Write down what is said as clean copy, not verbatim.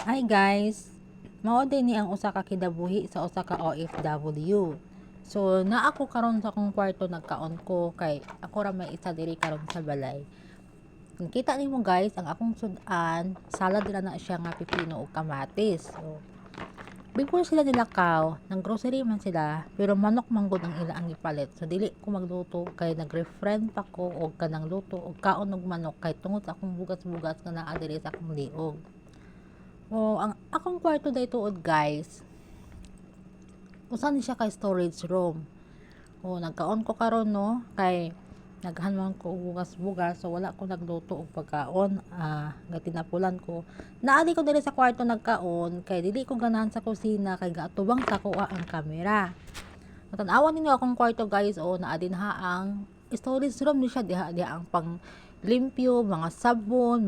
Hi guys! Mao din ni ang usa ka kinabuhi sa usa ka OFW. So, na ako karon sa akong kwarto nagkaon ko kay ako ra may isa diri karon sa balay. Kung kita nimo guys, ang akong sudan, salad ra na siya nga pipino ug kamatis. So, before sila nilakaw, nang grocery man sila, pero manok manggod ang ila ang ipalit. So, dili ko magluto kay nag-refriend pa ko og kanang luto og kaon og manok kay tungod sa akong bugas-bugas nga naa diri sa akong liog. O, ang akong kwarto daytood guys, usa ni siya kay storage room. O, nagkaon ko karon no, kay naghanman ko og bugas-bugas, so wala ko nagluto og pagkaon, nga tinapulan ko. Naali ko diri sa kwarto nagkaon, kay dili ko ganahan sa kusina, kay gaatubang sa kuha ang kamera. Tan-awan ninyo akong kwarto guys, o naa din ha ang storage room ni siya, diha ang pang limpyo, mga sabon,